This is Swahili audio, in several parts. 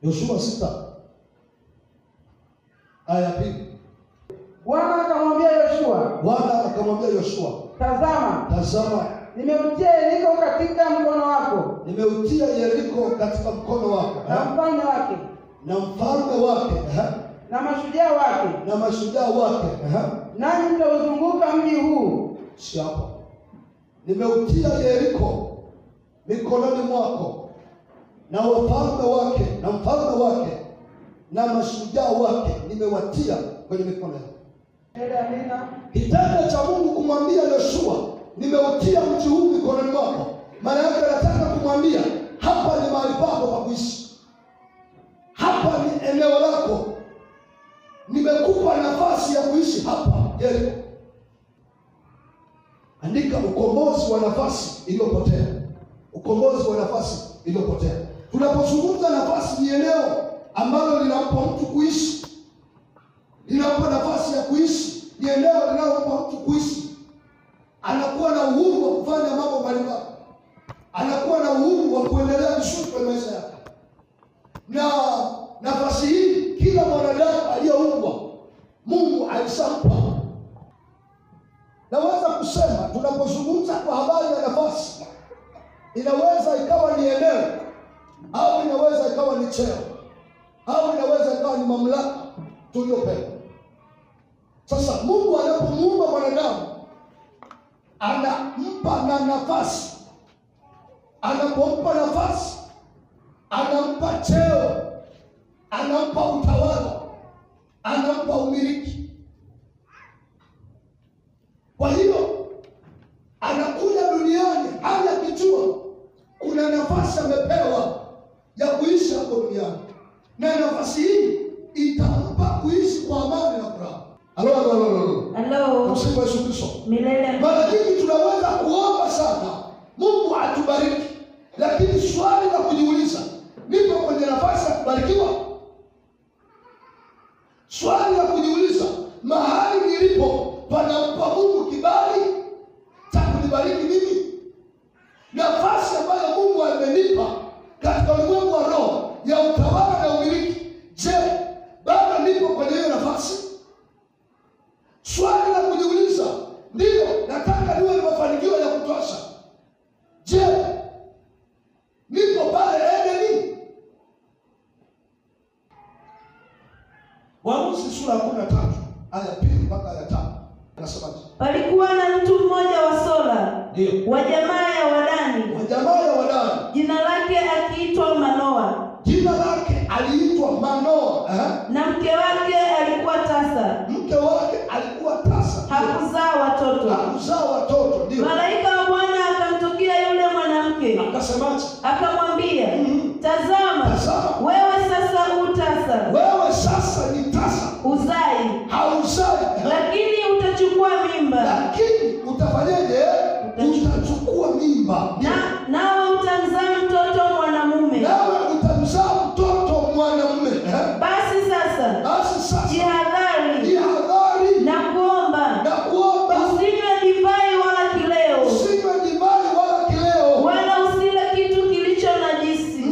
Yoshua 6 aya ya 2. Bwana akamwambia Yoshua, tazama, nimeutia Yeriko katika mkono wako. Nimeutia Yeriko katika mkono wako. Na mfalme wake. Na mfalme wake. Na mashujaa wake. Na mashujaa wake. Nanyi mtauzunguka mji huu. Si hapo. Nimeutia Yeriko mikononi mwako. Na wafalme wake, na mfalme wake, na mashujaa wake nimewatia kwenye mikono yako. Kitendo cha Mungu kumwambia Yoshua, nimeutia mji huu mikononi mwako, maana yake anataka kumwambia hapa ni mahali pako pa kuishi. Hapa ni eneo lako. Nimekupa nafasi ya kuishi hapa Yeriko. Andika ukombozi wa nafasi iliyopotea. Ukombozi wa nafasi iliyopotea. Tunapozungumza nafasi, ni eneo ambalo linampa mtu kuishi. Linampa nafasi ya kuishi. Ni eneo linalompa mtu kuishi. Anakuwa na uhuru wa kufanya mambo mbalimbali. Anakuwa na uhuru wa kuendelea vizuri kwa maisha yake. Na nafasi hii kila mwanadamu aliyeumbwa Mungu alishampa. Naweza kusema tunapozungumza kwa habari ya nafasi, inaweza ikawa ni eneo, au inaweza ikawa ni cheo, au inaweza ikawa ni mamlaka tuliyopewa. Sasa Mungu anapomuumba mwanadamu anampa na nafasi. Anapompa nafasi, anampa cheo, anampa utawala, anampa umiliki. Kwa hiyo anakuja duniani hali akijua kuna nafasi amepewa ya kuishi hapo duniani, na nafasi hii itampa kuishi kwa amani na furaha. Halo. Msifu Yesu Kristo. Milele. Mara nyingi tunaweza kuomba sana Mungu atubariki, lakini swali la kujiuliza, nipo kwenye nafasi ya kubarikiwa? Swali la kujiuliza, mahali nilipo panampa Mungu kibali cha kunibariki mimi? Nafasi ambayo Mungu amenipa katika ulimwengu wa roho ya utawala na umiliki, je, bado nipo kwenye hiyo nafasi? Swali la kujiuliza, ndio nataka niwe na mafanikio ya kutosha. Je, nipo pale Edeni? Waamuzi sura ya 13 aya 2 mpaka aya 5. Anasemaje? Palikuwa na mtu mmoja wa Sola, ndio, wa jamaa ya Wadani. Jina lake akiitwa Manoa. Jina lake aliitwa Manoa. Na mke wake alikuwa tasa. Hakuzaa watoto. Ndio. Malaika wa Bwana akamtokea yule mwanamke. Akasemaje? Akamwambia, Tazama, wewe sasa utasa. Wewe sasa ni tasa. Uzai. Hauzai. Lakini utachukua mimba. Lakini utafanyaje? Utachukua mimba. Nawe utamzaa mtoto mwanamume. Basi sasa, jihadhari na kuomba. Usinywe divai wala kileo. Wala usile kitu kilicho najisi.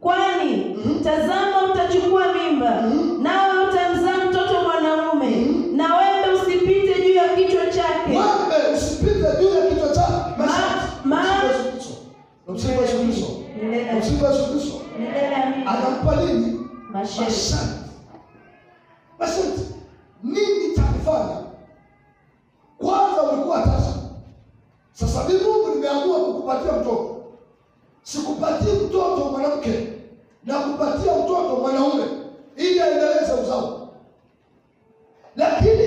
Kwani tazama, utachukua mimba. Nawe utamzaa mtoto mwanamume. Na wembe usipite juu ya kichwa chake. Anampa nini? Masharti. Nini cha kufanya? Kwanza ulikuwa tasa. Sasa mimi Mungu nimeamua kukupatia mtoto. Sikupatie mtoto mwanamke, na kupatia mtoto mwanaume ili aendeleze uzao. Lakini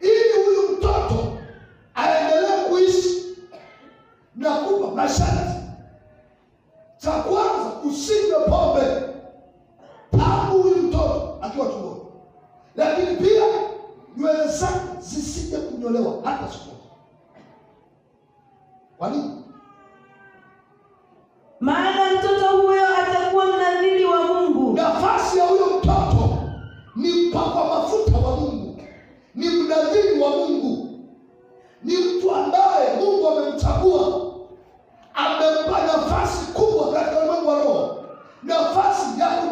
ili huyu mtoto aendelee kuishi, na kupa masharti. Cha kwanza, usinywe pombe tangu huyu mtoto akiwa tumboni. Lakini pia nywele zake zisije kunyolewa hata siku moja. Kwa nini? Maana mtoto huyo atakuwa mnadhiri wa Mungu. Nafasi ya huyo mtoto ni mpakwa mafuta wa Mungu, ni mnadhiri wa Mungu, ni mtu ambaye Mungu amemchagua, amempa nafasi kubwa katika ulimwengu wa roho, nafasi ya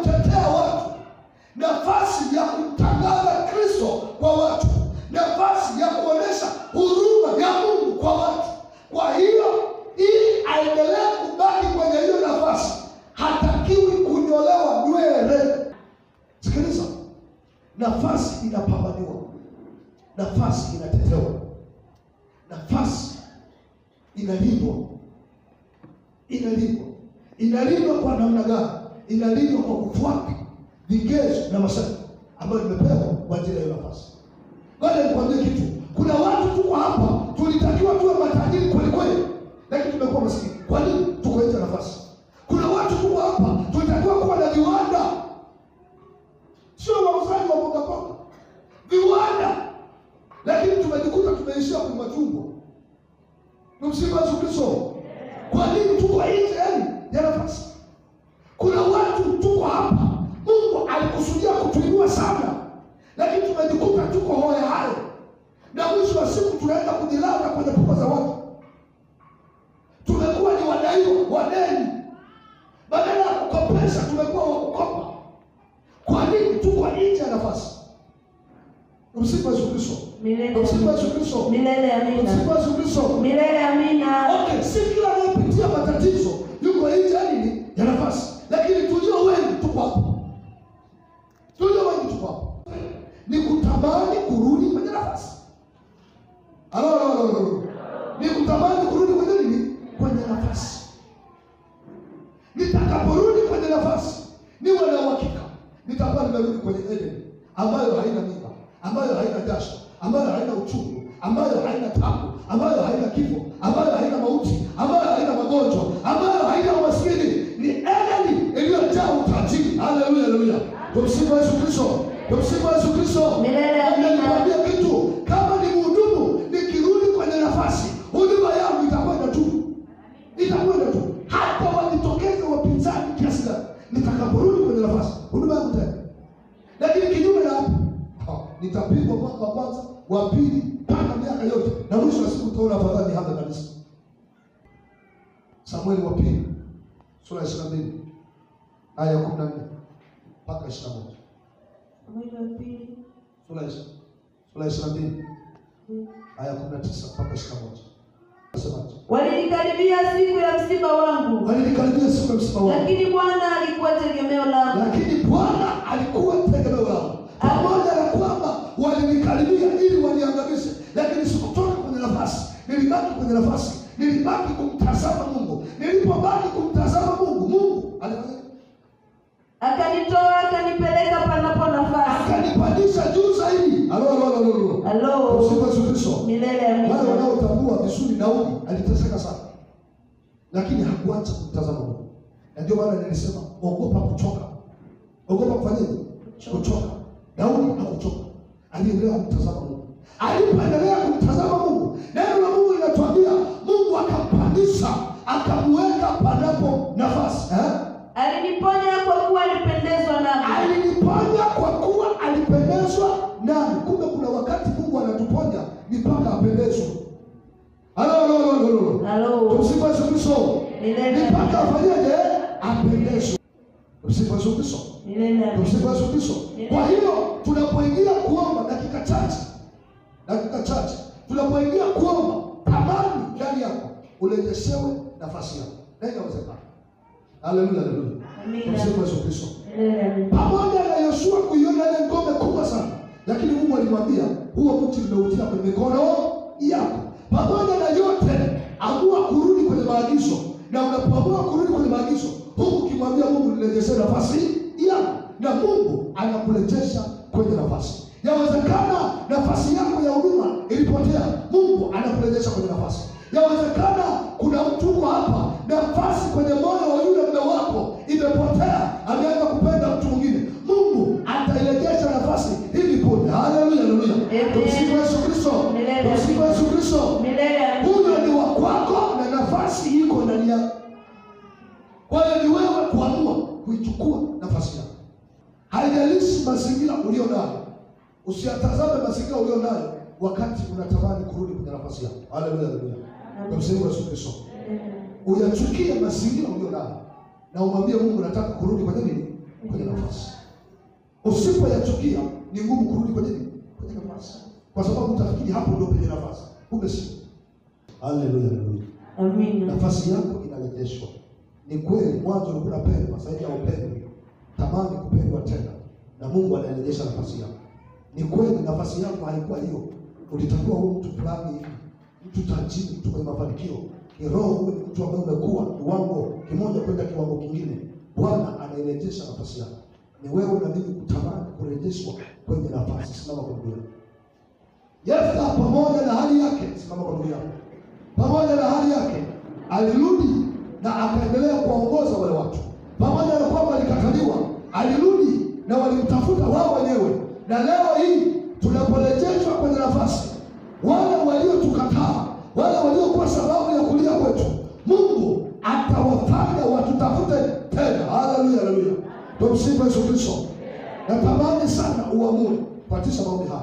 nafasi inapambaniwa, nafasi inatetewa, nafasi inalindwa. Inalindwa kwa namna gani? Inalindwa kwa kufuata vigezo na masharti ambayo nimepewa kwa ajili ya hiyo nafasi. Ngoja nikwambie kitu. Kuna watu tuko hapa tulitakiwa tuwe matajiri kweli kweli, lakini tumekuwa maskini. Kwa nini? Tuko nje nafasi. Kuna watu tuko hapa tulitakiwa kuwa na viwanda, sio wauzaji wa mboga mboga, viwanda, lakini tumejikuta tumeishia kwa matumbo. Tumsifu Yesu Kristo. Kwa nini tuko nje ya nafasi? Kuna watu tuko hapa Mungu alikusudia kutuinua sana, lakini tumejikuta tuko hoya hayo, na mwisho wa siku tunaenda kujilaza kwenye pupa za watu. Tumekuwa ni wadaiwa, wadeni. Badala ya kukopesha tumekuwa wa kukopa. Kwa nini? Tuko nje ya nafasi. Tumsifu Yesu Kristo. Tumsifu Yesu Kristo. Milele amina. Tumsifu Yesu Kristo. Milele amina. Okay, si kila anayepitia matatizo yuko nje ya nafasi, lakini tulio wengi tuko hapa. Ni kutamani kurudi kwenye nafasi. Ni kutamani kurudi kwenye nini? Kwenye nafasi. Nitakaporudi kwenye nafasi, niwe na uhakika nitakuwa nimerudi kwenye Eden ambayo haina mimba, ambayo haina jasho, ambayo haina uchungu, ambayo haina tabu, ambayo haina kifo, ambayo haina mauti, ambayo haina magonjwa, ambayo haina umaskini. Ni Eden iliyojaa utajiri. Haleluya. Tumsifu Yesu Kristo. Tumsifu Yesu Kristo. Milele amina. Nikwambia kitu, kama ni mhudumu, nikirudi kwenye nafasi, huduma yangu itakwenda tu. Hata wajitokeze wapinzani kiasi gani, nitakaporudi kwenye nafasi, huduma yangu tena. Lakini kinyume na hapo, nitapigwa mwaka wa kwanza, wa pili, mpaka miaka yote, na mwisho wa siku utaona afadhali hapa kabisa. Samueli wa pili sura ya 22 aya ya 14 mpaka 21. Samueli wa pili sura ya 22 aya 19 mpaka 21. Walinikaribia siku ya msiba wangu, lakini Bwana alikuwa tegemeo langu. Pamoja na kwamba walinikaribia ili waniangamize, lakini sikutoka kwenye nafasi. Nilibaki kwenye nafasi. Nilibaki kumtazama Mungu. Nilipobaki kumtazama Mungu, Mungu alifanya, akanitoa akanipeleka panapo nafasi, akanipandisha juu zaidi. Halo. Usifiwe. Milele amina. Wale wanaotambua vizuri, Daudi aliteseka sana, lakini hakuacha kumtazama Mungu. Na ndio maana nilisema ogopa kuchoka. Ogopa kufanyaje? Kuchoka. Daudi hakuchoka. Aliendelea kumtazama Mungu. Alipoendelea kumtazama Mungu, neno la Mungu linatuambia Mungu akampandisha, akamweka panapo nafasi. Aliniponya kwa kuwa alipendezwa nami. Kumbe kuna wakati Mungu anatuponya mpaka apendezwe. Halo. Tumsifu Yesu Kristo. Mpaka afanyeje? Apendezwe. Tumsifu Yesu Kristo. Tumsifu Yesu Kristo. Kwa hiyo tunapoingia kuomba dakika chache, tunapoingia kuomba, tamani ndani yako urejeshewe nafasi yako. Na inawezekana. Haleluya. Tumsifu Yesu Kristo. Pamoja na Yoshua kuiona ile ngome kubwa sana, lakini Mungu alimwambia huo mti nimeutia kwenye mikono yako. Pamoja na yote, amua kurudi kwenye maagizo. Na unapoamua kurudi kwenye maagizo, huku ukimwambia Mungu nirejeshe nafasi yako, na Mungu anakurejesha kwenye nafasi. Yawezekana nafasi yako ya huduma ilipotea, Mungu anakurejesha kwenye nafasi. Yawezekana kuna mtu hapa, nafasi kwenye moyo wa yule mume wako imepotea, ameanza kupenda mtu mwingine, Mungu atairejesha nafasi hivi punde. Haleluya. Tumsifu Yesu Kristo. Tumsifu Yesu Kristo. Huyo ni wa kwako na nafasi iko ndani yako. Kwa hiyo ni wewe kuamua kuichukua nafasi yako. Haijalishi mazingira ulio nayo. Usiyatazame mazingira ulio nayo wakati unatamani kurudi kwenye nafasi yako. Haleluya. Tumsifu Yesu Kristo. Uyachukie mazingira ulio nayo na umwambie Mungu nataka kurudi kwenye nini? Kwenye nafasi. Usipoyachukia ni ngumu kurudi kwenye nini? Kwenye nafasi. Kwa sababu utafikiri hapo ndio penye nafasi. Kumbe si. Haleluya. Amina. Nafasi yako inarejeshwa. Ni kweli mwanzo ulikuwa unapendwa, sasa hivi haupendwi. Tamani kupendwa tena. Na Mungu anarejesha nafasi yako. Ni kweli nafasi yako haikuwa hiyo. Ulitakiwa uwe mtu fulani hivi, mtu tajiri, mtu mwenye mafanikio kiroho, uwe mtu ambaye umekuwa kiwango kimoja kwenda kiwango kingine. Bwana anairejesha nafasi yako. Ni wewe na mimi kutamani kurejeshwa kwenye nafasi. Simama kwa miguu yako. Yefta pamoja na hali yake, simama kwa miguu yako. Pamoja na hali yake alirudi na akaendelea kuongoza wale watu. Pamoja na kwamba alikataliwa, alirudi na walimtafuta wao wenyewe. Na leo hii tunaporejeshwa kwenye nafasi, wale waliotukataa, wale waliokuwa sababu ya kulia kwetu, Mungu atawafanya watutafute tena. Haleluya, haleluya. Tumsifu Yesu Kristo. Natamani sana uamue kupatisha maombi haya.